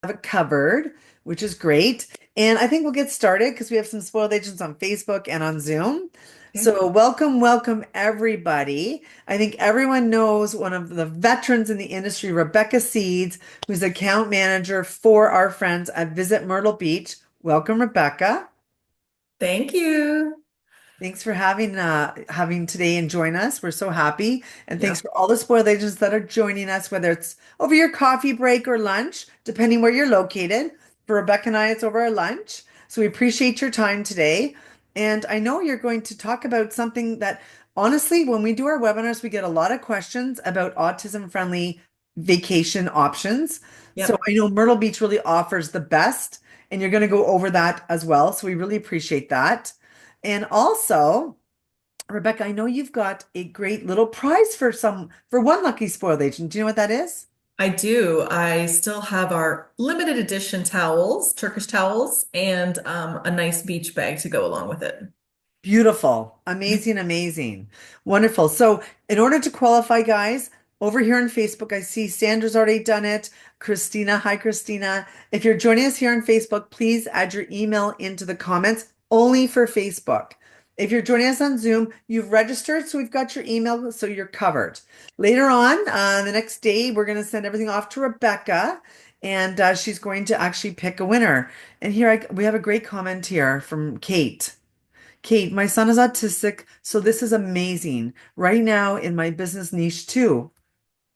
have it covered, which is great. And I think we'll get started because we have some spoiled agents on Facebook and on Zoom. Okay. So, welcome, everybody. I think everyone knows one of the veterans in the industry, Rebecca Seeds, who's account manager for our friends at Visit Myrtle Beach. Welcome, Rebecca. Thank you. Thanks for having today and join us. We're so happy. And thanks Yeah. for all the spoiled agents that are joining us, whether it's over your coffee break or lunch, depending where you're located. For Rebecca and I, it's over our lunch. So we appreciate your time today. And I know you're going to talk about something that honestly, when we do our webinars, we get a lot of questions about autism-friendly vacation options. So Yep. I know Myrtle Beach really offers the best, and you're going to go over that as well. So we really appreciate that. And also, Rebecca, I know you've got a great little prize for one lucky spoiled agent. Do you know what that is? I do. I still have our limited edition towels, Turkish towels, and a nice beach bag to go along with it. Beautiful. Amazing, amazing. Wonderful. So, in order to qualify, guys, over here on Facebook, I see Sandra's already done it. Christina, hi, Christina. If you're joining us here on Facebook, please add your email into the comments only for Facebook. If you're joining us on Zoom, you've registered, so we've got your email, so you're covered. Later on, the next day, we're going to send everything off to Rebecca, and she's going to actually pick a winner. And here we have a great comment here from Kate. Kate, my son is autistic, so this is amazing. Right now in my business niche too.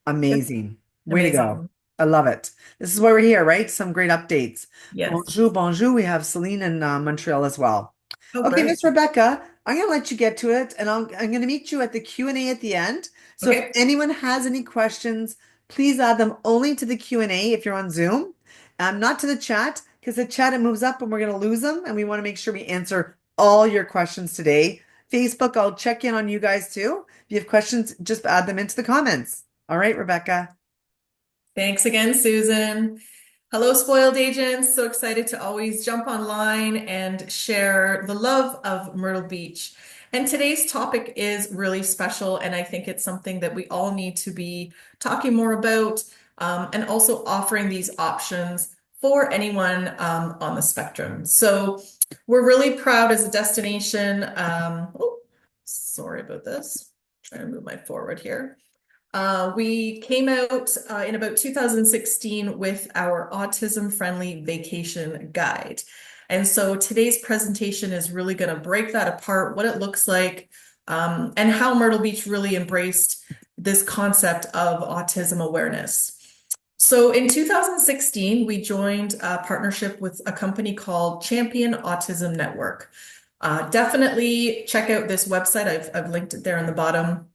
Yep. Amazing. Way to go. Amazing. I love it. This is why we're here, right? Some great updates. Yes. Bonjour, bonjour. We have Celine in Montreal as well. Oh, Okay, great. Miss Rebecca, I'm going to let you get to it, and I'm going to meet you at the Q&A at the end. So if Okay. anyone has any questions, please add them only to the Q&A if you're on Zoom, not to the chat, because the chat it moves up and we're going to lose them, and we want to make sure we answer all your questions today. Facebook, I'll check in on you guys too. If you have questions, just add them into the comments. All right, Rebecca. Thanks again, Susan. Hello, spoiled agents. So excited to always jump online and share the love of Myrtle Beach. And today's topic is really special, and I think it's something that we all need to be talking more about, and also offering these options for anyone on the spectrum. So we're really proud as a destination. Oh, sorry about this. Trying to move my forward here. We came out in about 2016 with our autism-friendly vacation guide. And so today's presentation is really going to break that apart, what it looks like, and how Myrtle Beach really embraced this concept of autism awareness. So in 2016, we joined a partnership with a company called Champion Autism Network. Definitely check out this website. I've linked it there in the bottom.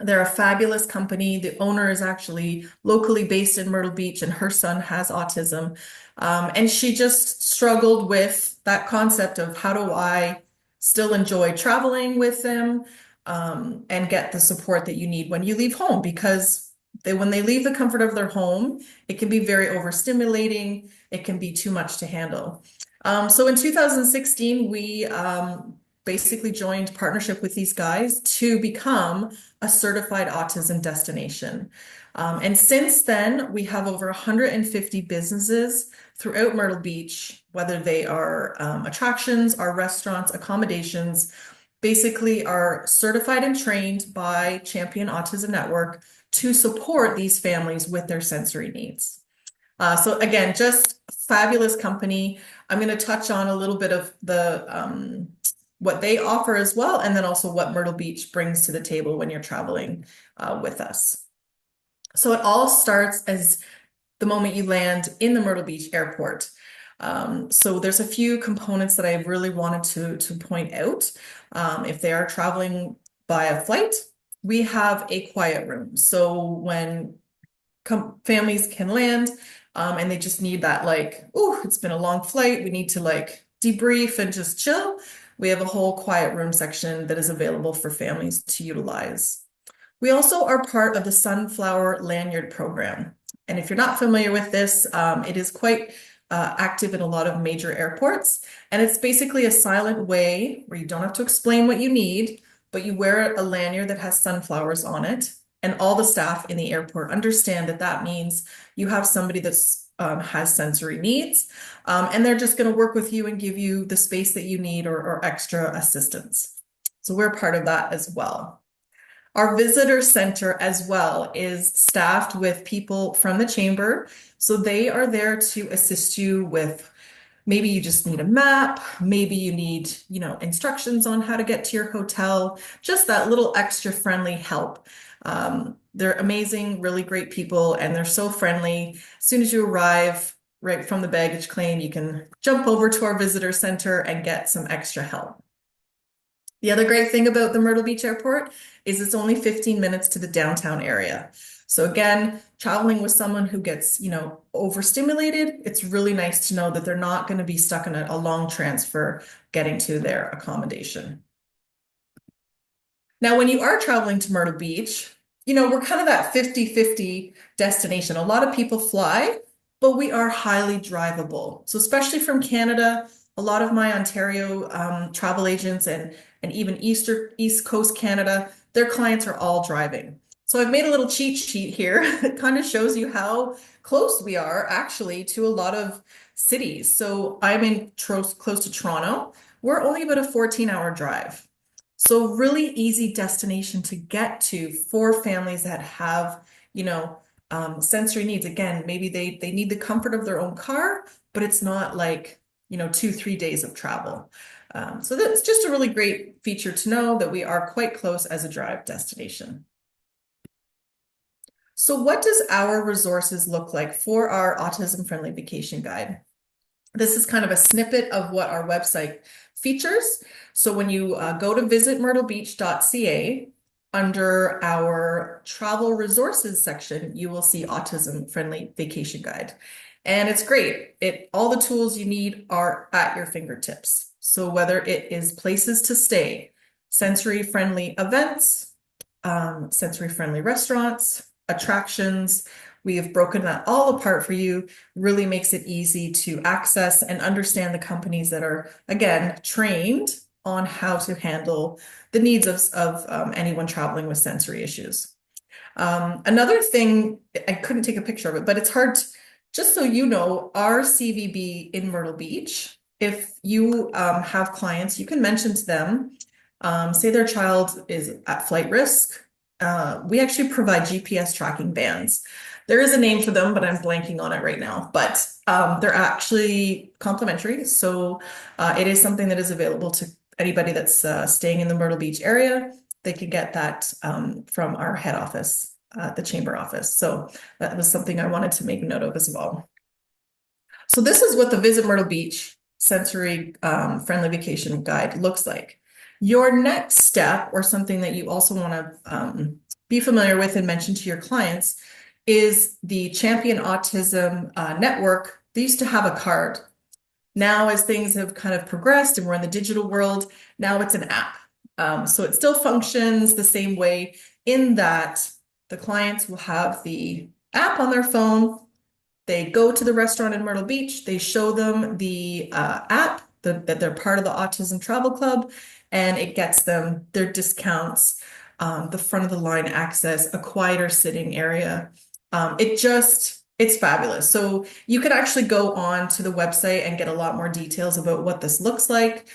They're a fabulous company. The owner is actually locally based in Myrtle Beach, and her son has autism. And she just struggled with that concept of how do I still enjoy traveling with them, and get the support that you need when you leave home, because when they leave the comfort of their home, it can be very overstimulating. It can be too much to handle. So in 2016, we basically joined partnership with these guys to become a certified autism destination. And since then, we have over 150 businesses throughout Myrtle Beach, whether they are attractions, our restaurants, accommodations, basically are certified and trained by Champion Autism Network to support these families with their sensory needs. So again, just fabulous company. I'm going to touch on a little bit of the what they offer as well, and then also what Myrtle Beach brings to the table when you're traveling with us. So it all starts as the moment you land in the Myrtle Beach airport. So there's a few components that I really wanted to point out. If they are traveling by a flight, we have a quiet room. So when families can land, and they just need that, like, oh, it's been a long flight, we need to like debrief and just chill. We have a whole quiet room section that is available for families to utilize. We also are part of the Sunflower Lanyard program. And if you're not familiar with this, it is quite active in a lot of major airports. And it's basically a silent way where you don't have to explain what you need, but you wear a lanyard that has sunflowers on it. And all the staff in the airport understand that that means you have somebody that's has sensory needs. And they're just going to work with you and give you the space that you need or extra assistance. So we're part of that as well. Our visitor center as well is staffed with people from the chamber. So they are there to assist you with maybe you just need a map, maybe you need, instructions on how to get to your hotel, just that little extra friendly help. They're amazing, really great people, and they're so friendly. As soon as you arrive, right from the baggage claim, you can jump over to our visitor center and get some extra help. The other great thing about the Myrtle Beach Airport is it's only 15 minutes to the downtown area. So again, traveling with someone who gets, overstimulated, it's really nice to know that they're not going to be stuck in a long transfer getting to their accommodation. Now, when you are traveling to Myrtle Beach, we're kind of that 50-50 destination. A lot of people fly, but we are highly drivable. So especially from Canada, a lot of my Ontario travel agents and even East Coast Canada, their clients are all driving. So I've made a little cheat sheet here that kind of shows you how close we are actually to a lot of cities. So I'm in close to Toronto. We're only about a 14-hour drive. So really easy destination to get to for families that have, sensory needs. Again, maybe they need the comfort of their own car, but it's not like, 2-3 days of travel. So that's just a really great feature to know that we are quite close as a drive destination. So what does our resources look like for our autism-friendly vacation guide? This is kind of a snippet of what our website features. So when you go to visit myrtlebeach.ca, under our travel resources section, you will see autism-friendly vacation guide. And it's great. All the tools you need are at your fingertips. So whether it is places to stay, sensory-friendly events, sensory-friendly restaurants, attractions, we have broken that all apart for you, really makes it easy to access and understand the companies that are, again, trained on how to handle the needs of anyone traveling with sensory issues. Another thing, I couldn't take a picture of it, but it's hard to, just so you know, our CVB in Myrtle Beach, if you have clients, you can mention to them, say their child is at flight risk. We actually provide GPS tracking bands. There is a name for them, but I'm blanking on it right now. But they're actually complimentary. So it is something that is available to anybody that's staying in the Myrtle Beach area. They can get that from our head office, the chamber office. So that was something I wanted to make note of as well. So this is what the Visit Myrtle Beach Sensory Friendly Vacation Guide looks like. Your next step, or something that you also want to be familiar with and mention to your clients, is the Champion Autism Network. They used to have a card. Now, as things have kind of progressed and we're in the digital world, now it's an app. So it still functions the same way in that the clients will have the app on their phone. They go to the restaurant in Myrtle Beach. They show them the app that they're part of the Autism Travel Club, and it gets them their discounts, the front of the line access, a quieter sitting area. It's fabulous. So you could actually go on to the website and get a lot more details about what this looks like.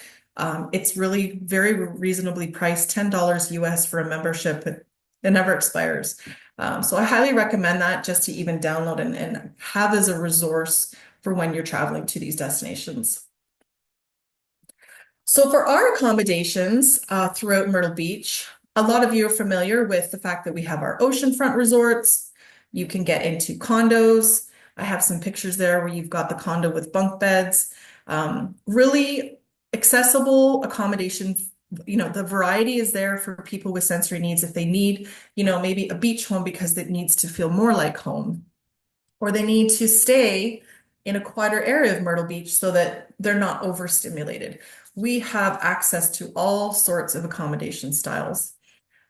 It's really very reasonably priced, $10 US for a membership. It never expires. So I highly recommend that just to even download and have as a resource for when you're traveling to these destinations. So for our accommodations throughout Myrtle Beach, a lot of you are familiar with the fact that we have our oceanfront resorts. You can get into condos. I have some pictures there where you've got the condo with bunk beds. Really accessible accommodation. The variety is there for people with sensory needs if they need, maybe a beach home because it needs to feel more like home, or they need to stay in a quieter area of Myrtle Beach so that they're not overstimulated. We have access to all sorts of accommodation styles.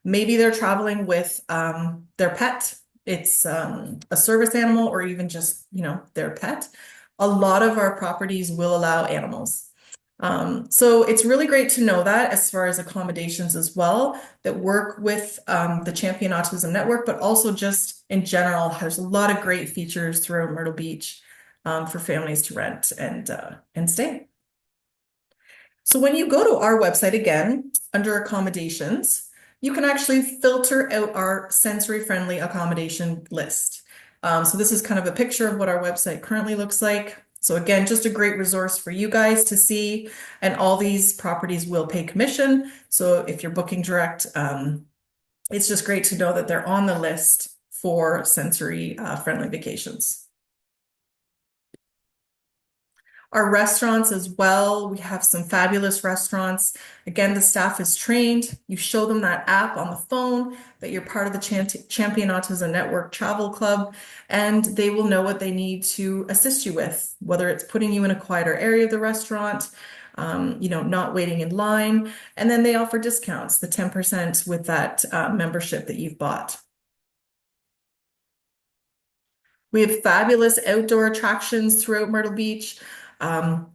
Maybe they're traveling with their pet. It's a service animal or even just, their pet. A lot of our properties will allow animals. So it's really great to know that as far as accommodations as well, that work with the Champion Autism Network, but also just in general, has a lot of great features throughout Myrtle Beach. for families to rent and stay. So when you go to our website again, under accommodations, you can actually filter out our sensory-friendly accommodation list. So this is kind of a picture of what our website currently looks like. So again, just a great resource for you guys to see, and all these properties will pay commission. So if you're booking direct, it's just great to know that they're on the list for sensory friendly vacations. Our restaurants as well, we have some fabulous restaurants. Again, the staff is trained. You show them that app on the phone that you're part of the Champion Autism Network Travel Club, and they will know what they need to assist you with, whether it's putting you in a quieter area of the restaurant, not waiting in line. And then they offer discounts, the 10% with that membership that you've bought. We have fabulous outdoor attractions throughout Myrtle Beach. A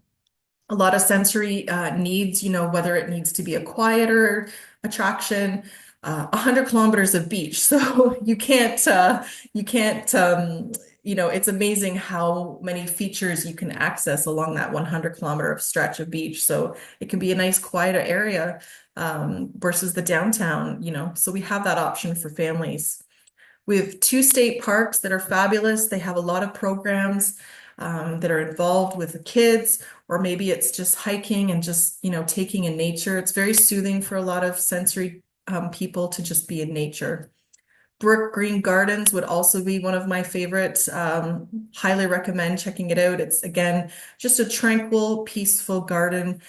lot of sensory needs, whether it needs to be a quieter attraction, 100 kilometers of beach. So it's amazing how many features you can access along that 100-kilometer stretch of beach. So it can be a nice quieter area versus the downtown, so we have that option for families. We have 2 state parks that are fabulous. They have a lot of programs that are involved with the kids, or maybe it's just hiking and just, taking in nature. It's very soothing for a lot of sensory people to just be in nature. Brook Green Gardens would also be one of my favorites. Highly recommend checking it out. It's, again, just a tranquil, peaceful garden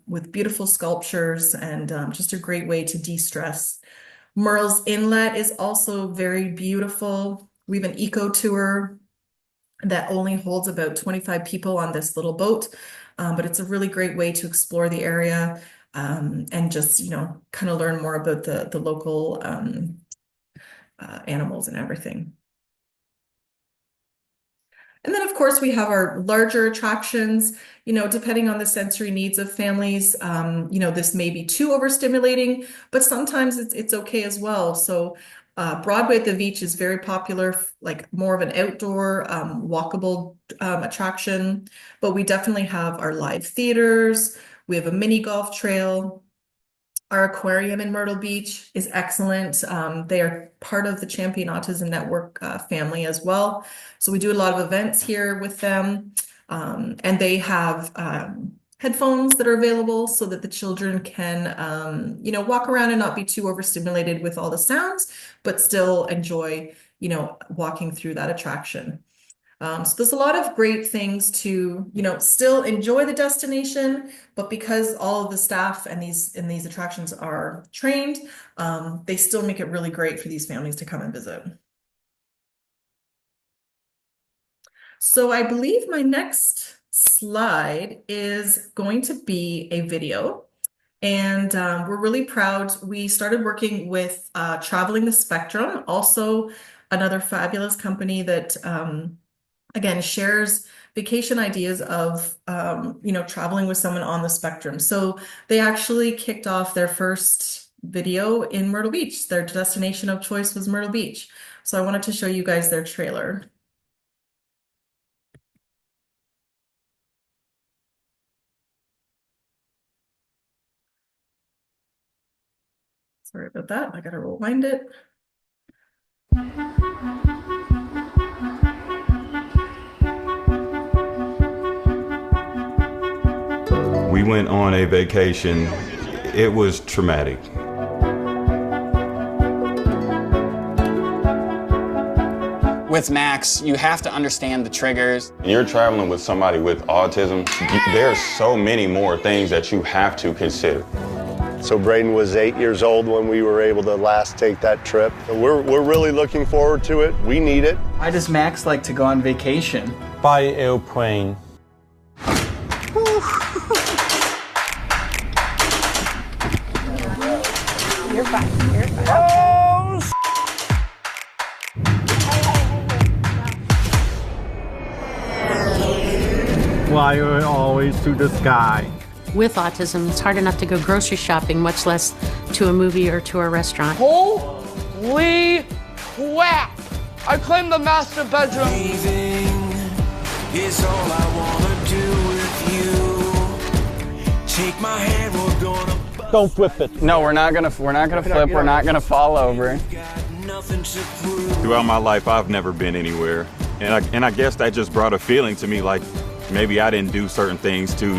with beautiful sculptures, and just a great way to de-stress. Merle's Inlet is also very beautiful. We have an eco tour that only holds about 25 people on this little boat, but it's a really great way to explore the area and just, kind of learn more about the local animals and everything. And then, of course, we have our larger attractions, depending on the sensory needs of families. This may be too overstimulating, but sometimes it's okay as well. So Broadway at the Beach is very popular, like more of an outdoor, walkable attraction, but we definitely have our live theaters. We have a mini golf trail. Our aquarium in Myrtle Beach is excellent. They are part of the Champion Autism Network family as well. So we do a lot of events here with them, and they have headphones that are available so that the children can, walk around and not be too overstimulated with all the sounds, but still enjoy, walking through that attraction. So there's a lot of great things to, still enjoy the destination, but because all of the staff and these attractions are trained, they still make it really great for these families to come and visit. So I believe my next slide is going to be a video, and we're really proud. We started working with Traveling the Spectrum, also another fabulous company that again shares vacation ideas of traveling with someone on the spectrum. So they actually kicked off their first video in Myrtle Beach. Their destination of choice was Myrtle Beach. So I wanted to show you guys their trailer. Sorry about that. I gotta rewind it. We went on a vacation. It was traumatic. With Max, you have to understand the triggers. You're traveling with somebody with autism. There's so many more things that you have to consider. So Braden was 8 years old when we were able to last take that trip. We're really looking forward to it. We need it. Why does Max like to go on vacation? By airplane. You're fine. You're fine. Oh, fly always to the sky. With autism, it's hard enough to go grocery shopping, much less to a movie or to a restaurant. Holy crap! I claimed the master bedroom. is all I wanna do with you. Take my hand, we're gonna Don't flip it. No, we're not gonna flip. We're not gonna fall over. nothing to prove. Throughout my life, I've never been anywhere. And I guess that just brought a feeling to me like maybe I didn't do certain things to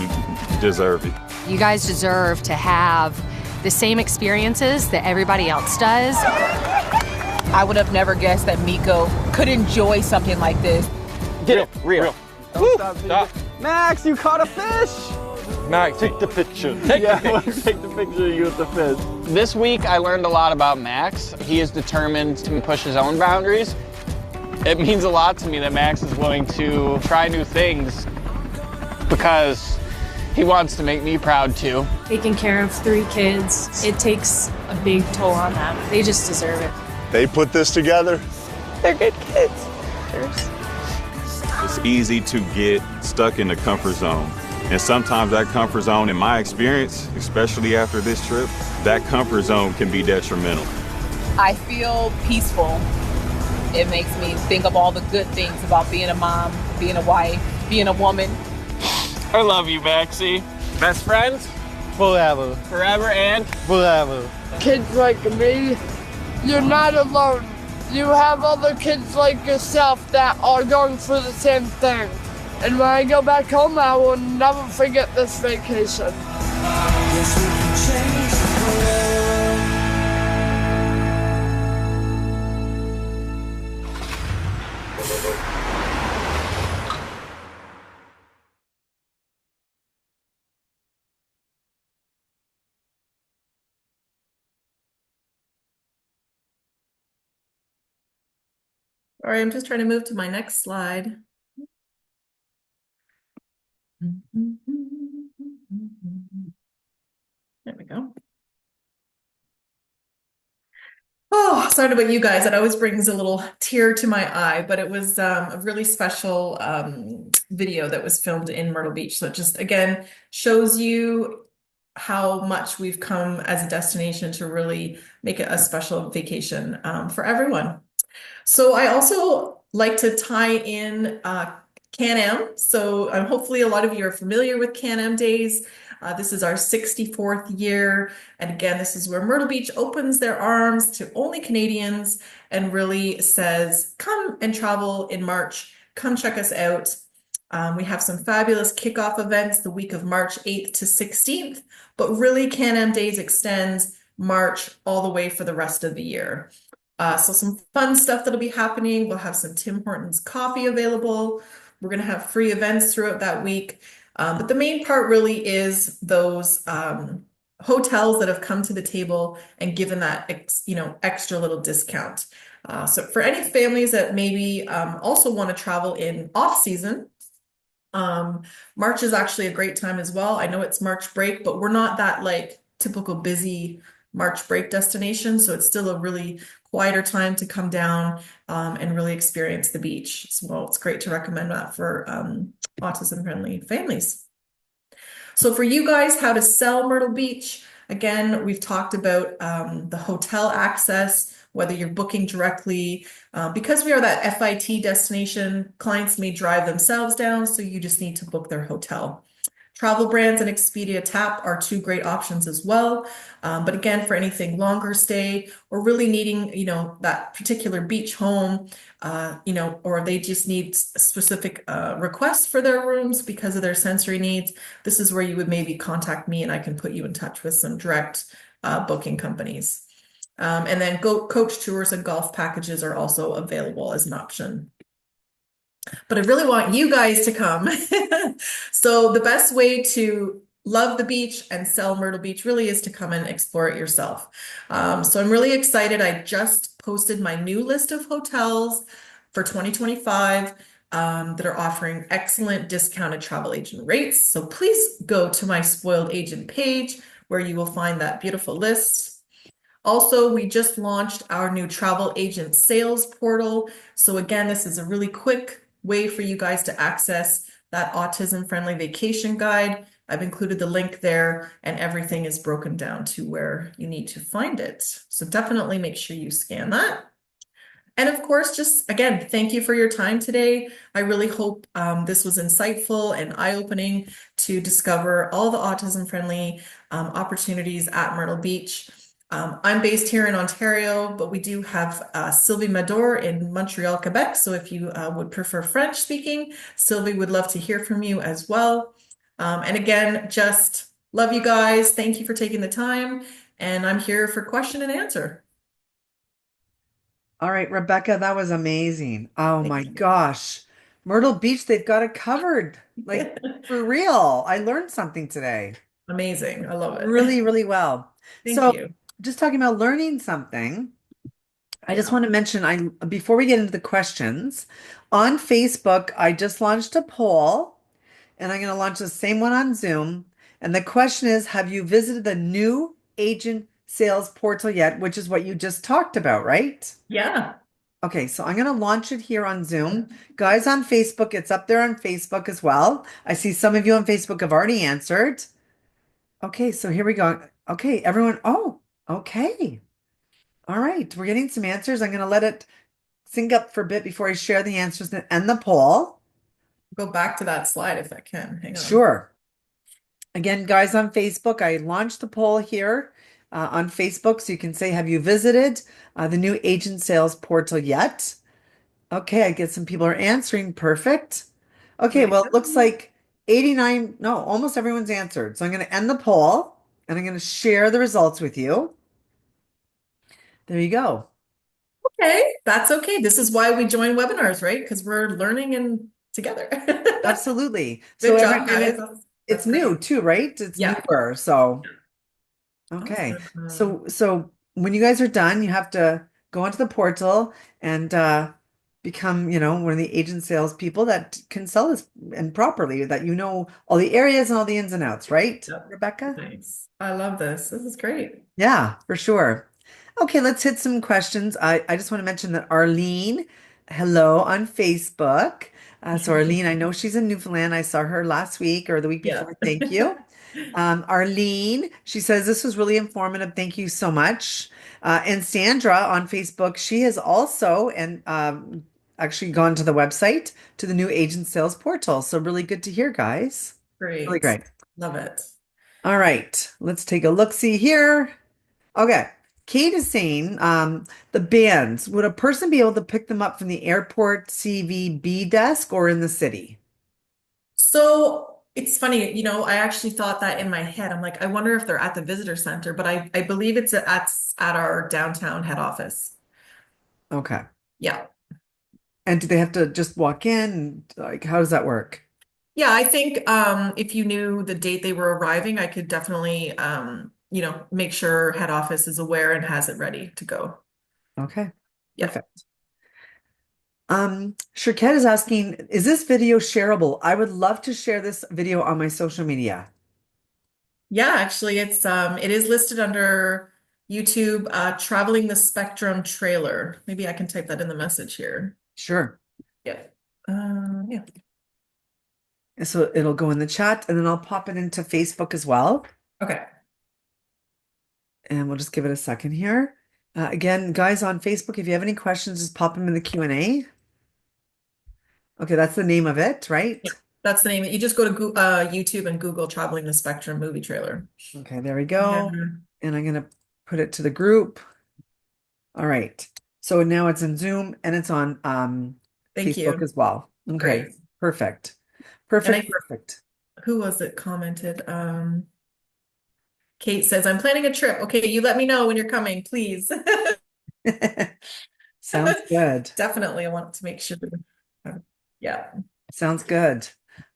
deserve it. You guys deserve to have the same experiences that everybody else does. I would have never guessed that Miko could enjoy something like this. Get it, real. Stop. Max, you caught a fish! Max, take the picture. Take the picture of you with the fish. This week I learned a lot about Max. He is determined to push his own boundaries. It means a lot to me that Max is willing to try new things because he wants to make me proud too. Taking care of 3 kids, it takes a big toll on them. They just deserve it. They put this together. They're good kids. It's easy to get stuck in the comfort zone. And sometimes that comfort zone, in my experience, especially after this trip, that comfort zone can be detrimental. I feel peaceful. It makes me think of all the good things about being a mom, being a wife, being a woman. I love you, Maxie. Best friends? Forever. Forever and? Forever. Kids like me, you're not alone. You have other kids like yourself that are going through the same thing. And when I go back home, I will never forget this vacation. Yes, we can change the world. All right, I'm just trying to move to my next slide. There we go. Oh, sorry about you guys. That always brings a little tear to my eye, but it was a really special video that was filmed in Myrtle Beach. So it just, again, shows you how much we've come as a destination to really make it a special vacation for everyone. So I also like to tie in Can-Am. So hopefully a lot of you are familiar with Can-Am Days. This is our 64th year. And again, this is where Myrtle Beach opens their arms to only Canadians and really says, come and travel in March. Come check us out. We have some fabulous kickoff events the week of March 8th to 16th, but really Can-Am Days extends March all the way for the rest of the year. So some fun stuff that'll be happening. We'll have some Tim Hortons coffee available. We're going to have free events throughout that week. But the main part really is those hotels that have come to the table and given that extra little discount. So for any families that maybe also want to travel in off season, March is actually a great time as well. I know it's March break, but we're not that like typical busy March break destination. So it's still a really quieter time to come down and really experience the beach. So it's great to recommend that for autism-friendly families. So for you guys, how to sell Myrtle Beach. Again, we've talked about the hotel access, whether you're booking directly. Because we are that FIT destination, clients may drive themselves down, so you just need to book their hotel. Travel Brands and Expedia Tap are 2 great options as well. But again, for anything longer stay or really needing, that particular beach home, or they just need specific requests for their rooms because of their sensory needs, this is where you would maybe contact me and I can put you in touch with some direct booking companies. And then coach tours and golf packages are also available as an option. But I really want you guys to come. So the best way to love the beach and sell Myrtle Beach really is to come and explore it yourself. So I'm really excited. I just posted my new list of hotels for 2025 that are offering excellent discounted travel agent rates. So please go to my Spoiled Agent page where you will find that beautiful list. Also, we just launched our new travel agent sales portal. So again, this is a really quick way for you guys to access that autism-friendly vacation guide. I've included the link there and everything is broken down to where you need to find it. So definitely make sure you scan that. And of course, just again, thank you for your time today. I really hope this was insightful and eye-opening to discover all the autism-friendly opportunities at Myrtle Beach. I'm based here in Ontario, but we do have Sylvie Mador in Montreal, Quebec. So if you would prefer French speaking, Sylvie would love to hear from you as well. And again, just love you guys. Thank you for taking the time. And I'm here for question and answer. All right, Rebecca, that was amazing. Oh Thank my you. gosh. Myrtle Beach, they've got it covered. Like for real. I learned something today. Amazing. I love Really, it. really well. Thank So, you. just talking about learning something, I just Yeah. want to mention I before we get into the questions, on Facebook, I just launched a poll and I'm going to launch the same one on Zoom. And the question is, have you visited the new agent sales portal yet? Which is what you just talked about, right? Yeah. Okay, so I'm going to launch it here on Zoom. Guys on Facebook, it's up there on Facebook as well. I see some of you on Facebook have already answered. Okay, so here we go. Okay, everyone. Oh, okay. All right, we're getting some answers. I'm going to let it sync up for a bit before I share the answers and the poll. Go back to that slide if I can. Hang on. Sure. Again, guys on Facebook, I launched the poll here on Facebook. So you can say, have you visited the new agent sales portal yet? Okay, I get some people are answering. Perfect. Okay, Right. well, it looks like 89, no, almost everyone's answered. So I'm going to end the poll and I'm going to share the results with you. There you go. Okay, that's okay. This is why we join webinars, right? Because we're learning and together. Absolutely. So Good job, and guys. it's That's great. new too, right? It's Yeah. newer. So okay. Awesome. So when you guys are done, you have to go onto the portal and become, one of the agent salespeople that can sell this and properly, that you know all the areas and all the ins and outs, right, Yep. Rebecca? Nice. I love this. This is great. Yeah, for sure. Okay, let's hit some questions. I just want to mention that Arlene, hello on Facebook. So Arlene, I know she's in Newfoundland. I saw her last week or the week Yeah. before. Thank you. Arlene, she says this was really informative. Thank you so much. And Sandra on Facebook, she has also actually gone to the website to the new agent sales portal. So really good to hear, guys. Really Great. great. Love it. All right, let's take a look. See here. Okay. Kate is saying, the bands, would a person be able to pick them up from the airport CVB desk or in the city? So it's funny, I actually thought that in my head. I'm like, I wonder if they're at the visitor center, but I believe it's at our downtown head office. Okay. Yeah. And do they have to just walk in? Like, how does that work? Yeah, I think if you knew the date they were arriving, I could definitely make sure head office is aware and has it ready to go. Okay. Yeah. Perfect. Shirket is asking, is this video shareable? I would love to share this video on my social media. Yeah, actually it is listed under YouTube Traveling the Spectrum trailer. Maybe I can type that in the message here. Sure. Yeah. Yeah. So it'll go in the chat and then I'll pop it into Facebook as well. Okay. And we'll just give it a second here. Again, guys on Facebook, if you have any questions, just pop them in the Q&A. Okay, that's the name of it, right? Yeah, that's the name. You just go to YouTube and Google Traveling the Spectrum movie trailer. Okay, there we go. Yeah. And I'm going to put it to the group. All right. So now it's in Zoom and it's on Thank Facebook you. as well. Okay, Great. perfect. And Perfect. Who was it commented? Kate says, I'm planning a trip. Okay, you let me know when you're coming, please. Sounds good. Definitely, I want to make sure. Yeah. Sounds good.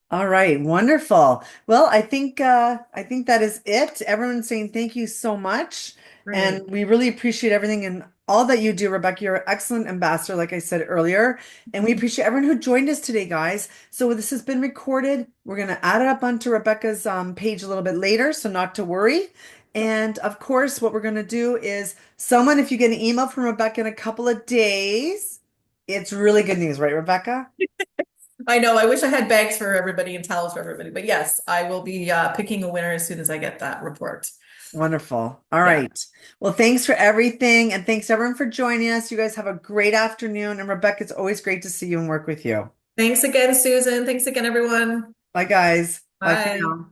All right, wonderful. Well, I think that is it. Everyone's saying thank you so much. Great. And we really appreciate everything and all that you do, Rebecca. You're an excellent ambassador, like I said earlier. And we appreciate everyone who joined us today, guys. So this has been recorded. We're going to add it up onto Rebecca's page a little bit later, so not to worry. And of course, what we're going to do is if you get an email from Rebecca in a couple of days, it's really good news, right, Rebecca? I know. I wish I had bags for everybody and towels for everybody. But yes, I will be picking a winner as soon as I get that report. Wonderful. All right. Well, thanks for everything. And thanks everyone for joining us. You guys have a great afternoon. And Rebecca, it's always great to see you and work with you. Thanks again, Susan. Thanks again, everyone. Bye, guys. Bye for Bye. now.